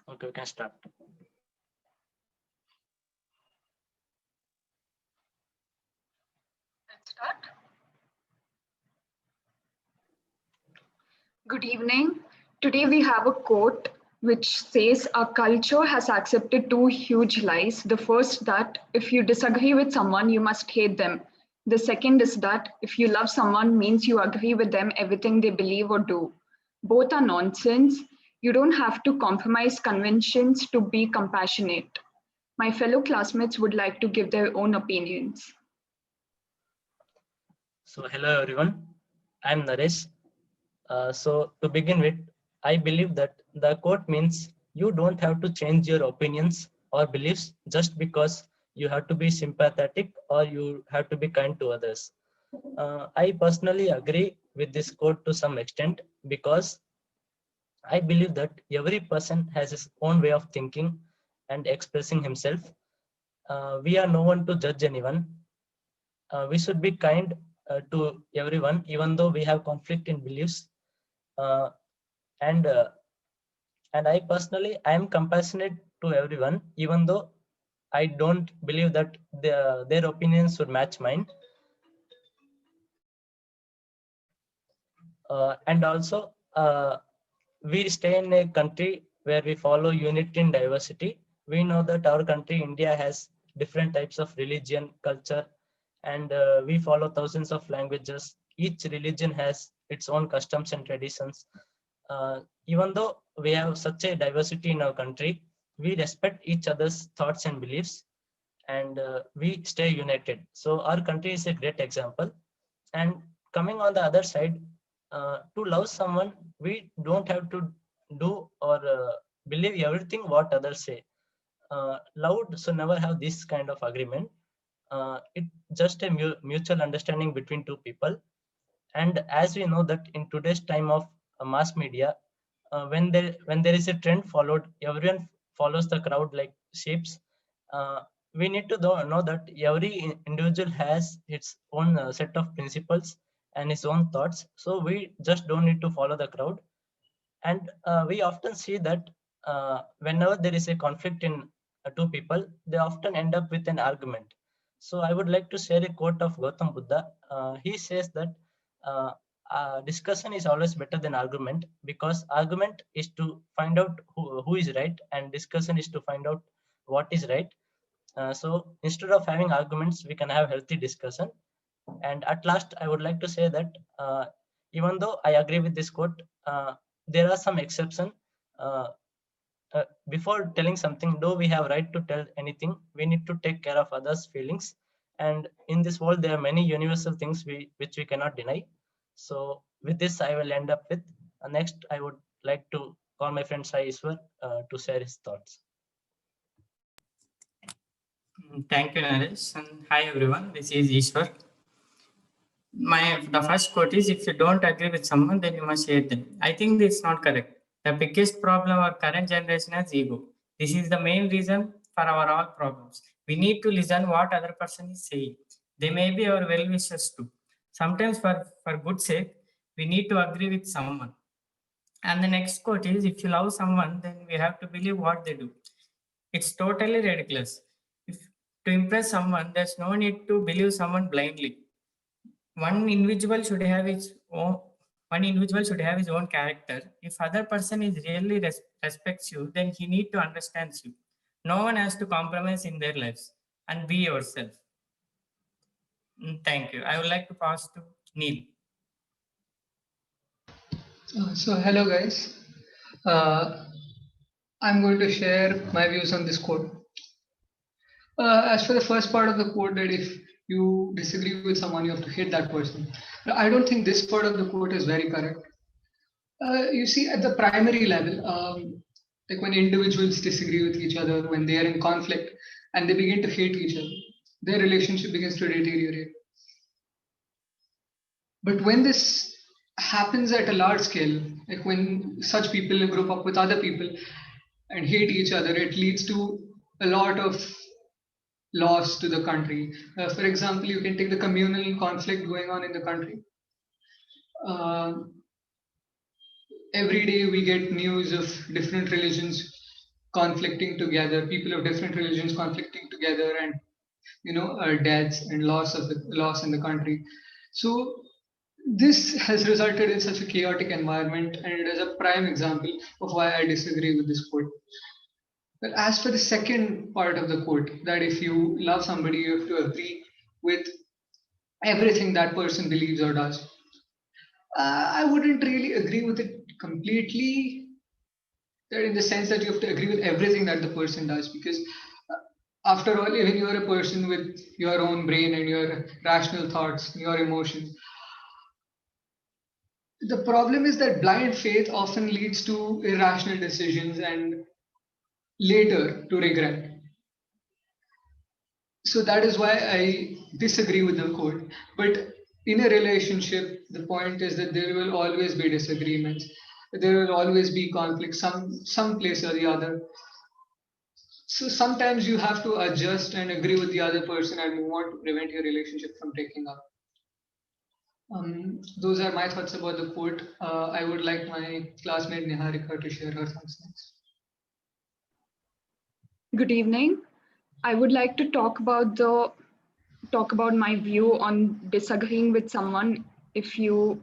Okay, we can start. Let's start. Good evening. Today we have a quote which says our culture has accepted two huge lies. The first, that if you disagree with someone, you must hate them. The second is that if you love someone means you agree with them everything they believe or do. Both are nonsense. You don't have to compromise conventions to be compassionate. My fellow classmates would like to give their own opinions. So hello everyone, I'm Naresh. So to begin with, I believe that the quote means you don't have to change your opinions or beliefs just because you have to be sympathetic or you have to be kind to others. I personally agree with this quote to some extent because I believe that every person has his own way of thinking and expressing himself. We are no one to judge anyone. We should be kind to everyone, even though we have conflict in beliefs. Uh, and uh, and I personally, I am compassionate to everyone, even though I don't believe that their opinions should match mine. And also, we stay in a country where we follow unity in diversity. We know that our country, India, has different types of religion, culture, and we follow thousands of languages. Each religion has its own customs and traditions. Even though we have such a diversity in our country, we respect each other's thoughts and beliefs, and we stay united. So our country is a great example. And coming on the other side, to love someone, we don't have to do or believe everything what others say. Love should never have this kind of agreement. It's just a mutual understanding between two people. And as we know that in today's time of mass media, when there is a trend followed, everyone follows the crowd like sheeps. uh, we need to know that every individual has its own set of principles and his own thoughts, so we just don't need to follow the crowd. And we often see that whenever there is a conflict in two people, they often end up with an argument. So I would like to share a quote of Gautam Buddha. He says that uh, discussion is always better than argument, because argument is to find out who is right, and discussion is to find out what is right. So instead of having arguments, we can have healthy discussion. And at last, I would like to say that even though I agree with this quote, there are some exceptions. Uh, Before telling something, though we have right to tell anything, we need to take care of others' feelings. And in this world, there are many universal things which we cannot deny. So with this, I will end up with next. I would like to call my friend Eshwar to share his thoughts. Thank you, Naresh. And hi, everyone. This is Eshwar. The first quote is, if you don't agree with someone, then you must hate them. I think it's not correct. The biggest problem our current generation has ego. This is the main reason for our all problems. We need to listen what other person is saying. They may be our well wishers too. Sometimes for good sake, we need to agree with someone. And the next quote is, if you love someone, then we have to believe what they do. It's totally ridiculous. If to impress someone, there's no need to believe someone blindly. One individual should have its own one individual should have his own character. If other person is really respects you, then he need to understand you. No one has to compromise in their lives, and be yourself. Thank you. I would like to pass to Neel. So hello guys, uh, I'm going to share my views on this quote. As for the first part of the quote, that if you disagree with someone, you have to hate that person. I don't think this part of the quote is very correct. You see, at the primary level, like when individuals disagree with each other, when they are in conflict and they begin to hate each other, their relationship begins to deteriorate. But when this happens at a large scale, like when such people group up with other people and hate each other, it leads to a lot of loss to the country. For example, you can take the communal conflict going on in the country. Uh, every day we get news of different religions conflicting together, people of different religions conflicting together, and deaths and loss in the country. So this has resulted in such a chaotic environment, and it is a prime example of why I disagree with this quote. But as for the second part of the quote, that if you love somebody, you have to agree with everything that person believes or does. I wouldn't really agree with it completely, that in the sense that you have to agree with everything that the person does, because after all, even you're a person with your own brain and your rational thoughts, your emotions. The problem is that blind faith often leads to irrational decisions and later to regret. So that is why I disagree with the quote. But in a relationship, the point is that there will always be disagreements. There will always be conflict, some place or the other. So sometimes you have to adjust and agree with the other person and move on to prevent your relationship from breaking up. Those are my thoughts about the quote. I would like my classmate Niharika to share her thoughts next. Good evening. I would like to talk about my view on disagreeing with someone. If you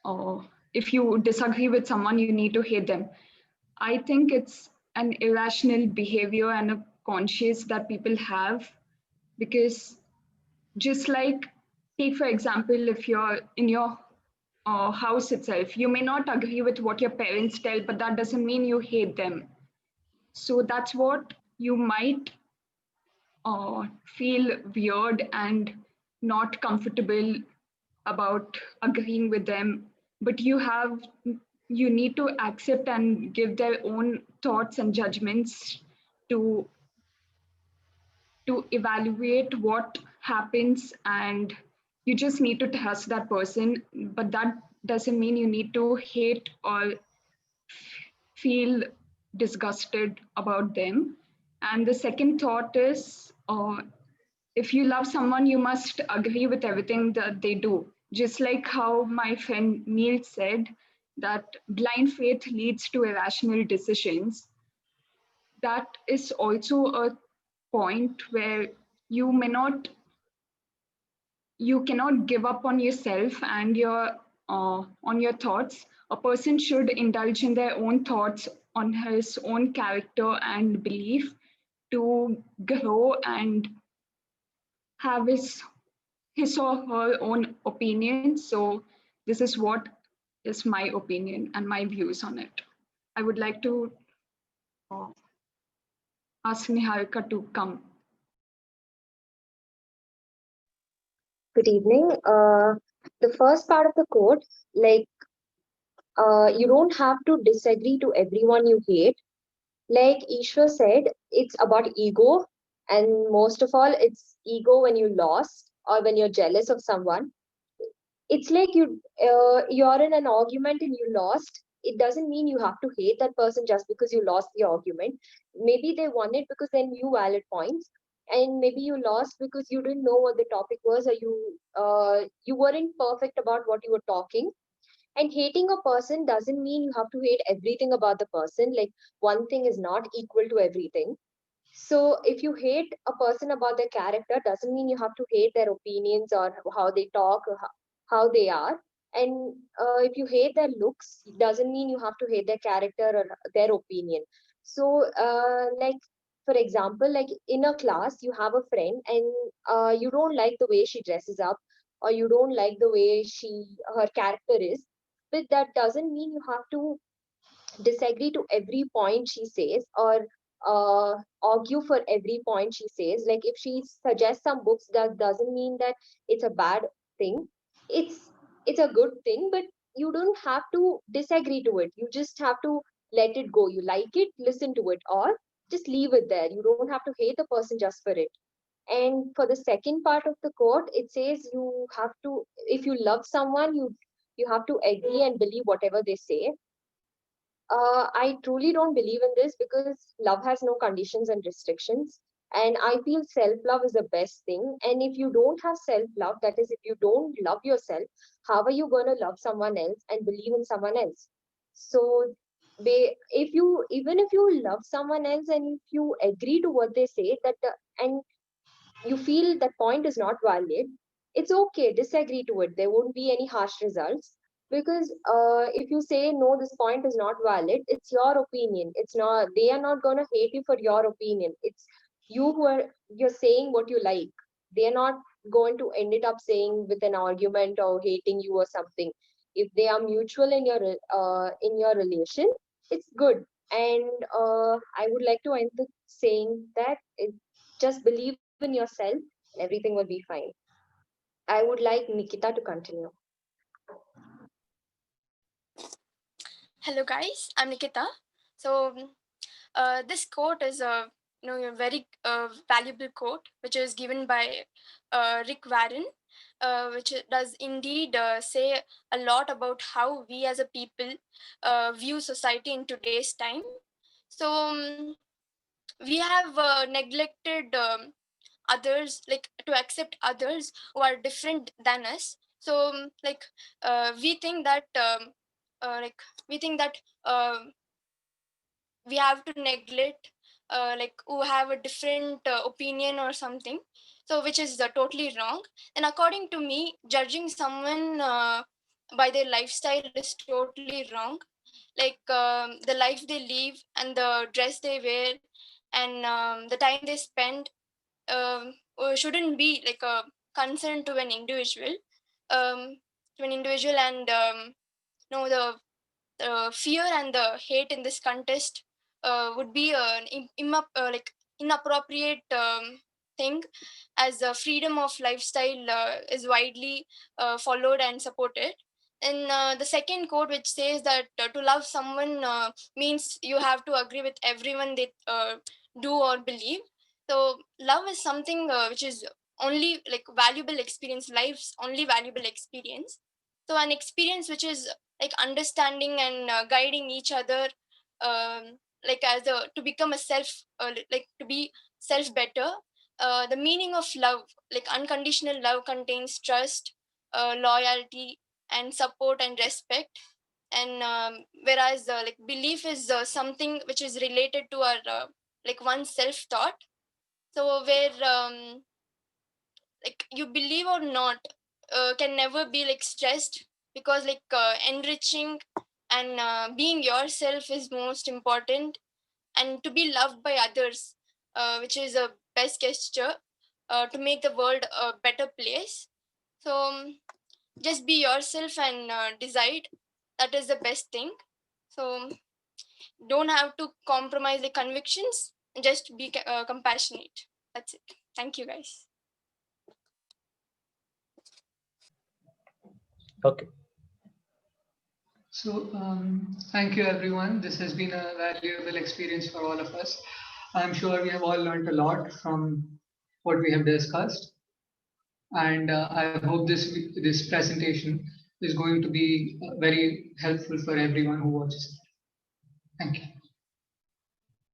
uh, if you disagree with someone, you need to hate them. I think it's an irrational behavior and a conscience that people have, because just like, take for example, if you're in your house itself, you may not agree with what your parents tell, but that doesn't mean you hate them. So that's what you might feel weird and not comfortable about agreeing with them, but you need to accept and give their own thoughts and judgments to evaluate what happens, and you just need to trust that person, but that doesn't mean you need to hate or feel disgusted about them. And the second thought is, if you love someone, you must agree with everything that they do. Just like how my friend Neel said, that blind faith leads to irrational decisions. That is also a point where you may not, you cannot give up on yourself and your on your thoughts. A person should indulge in their own thoughts on his own character and belief to grow and have his or her own opinion. So this is what is my opinion and my views on it. I would like to uh, ask Niharika to come. Good evening. The first part of the quote, like, you don't have to disagree to everyone you hate. Like Eshwar said, it's about ego, and most of all, it's ego when you lost or when you're jealous of someone. It's like you're in an argument and you lost. It doesn't mean you have to hate that person just because you lost the argument. Maybe they won it because they knew valid points, and maybe you lost because you didn't know what the topic was, or you weren't perfect about what you were talking. And hating a person doesn't mean you have to hate everything about the person. Like, one thing is not equal to everything. So if you hate a person about their character, doesn't mean you have to hate their opinions or how they talk or how they are. And if you hate their looks, doesn't mean you have to hate their character or their opinion. So, like, for example, like in a class, you have a friend and you don't like the way she dresses up, or you don't like the way her character is. But that doesn't mean you have to disagree to every point she says, or argue for every point she says. Like, if she suggests some books, that doesn't mean that it's a bad thing. It's a good thing, but you don't have to disagree to it. You just have to let it go. You like it, listen to it, or just leave it there. You don't have to hate the person just for it. And for the second part of the quote, it says you have to, if you love someone, you have to agree and believe whatever they say. I truly don't believe in this, because love has no conditions and restrictions. And I feel self love is the best thing. And if you don't have self love, that is, if you don't love yourself, how are you going to love someone else and believe in someone else? So if you, even if you love someone else and if you agree to what they say, that and you feel that point is not valid, it's okay, disagree to it. There won't be any harsh results, because if you say no, this point is not valid, it's your opinion. It's not, they are not going to hate you for your opinion. It's you who are, you're saying what you like. They are not going to end it up saying with an argument or hating you or something. If they are mutual in your relation, it's good. And I would like to end the saying that just believe in yourself and everything will be fine. I would like Nikita to continue. Hello guys, I'm Nikita. So this quote is a very valuable quote which is given by Rick Warren, which does indeed say a lot about how we as a people view society in today's time. So we have neglected others, like to accept others who are different than us. So we think that like we think that we have to neglect like who have a different opinion or something, so which is totally wrong. And according to me, judging someone by their lifestyle is totally wrong. Like the life they live and the dress they wear and the time they spend shouldn't be like a concern to an individual, um, and no, the fear and the hate in this contest would be an like inappropriate thing, as the freedom of lifestyle is widely followed and supported. And the second quote, which says that to love someone means you have to agree with everyone they do or believe. So love is something which is only like valuable experience, life's only valuable experience. So an experience which is like understanding and guiding each other, like as a to become a self like to be self better. The meaning of love, like unconditional love, contains trust, loyalty and support and respect. And whereas like belief is something which is related to our like one's self thought. So where like you believe or not can never be like stressed, because like enriching and being yourself is most important, and to be loved by others, which is a best gesture to make the world a better place. So just be yourself and decide, that is the best thing. So don't have to compromise the convictions, just be compassionate. That's it. Thank you guys. Okay. So, thank you everyone. This has been a valuable experience for all of us. I'm sure we have all learned a lot from what we have discussed, and I hope this presentation is going to be very helpful for everyone who watches. Thank you.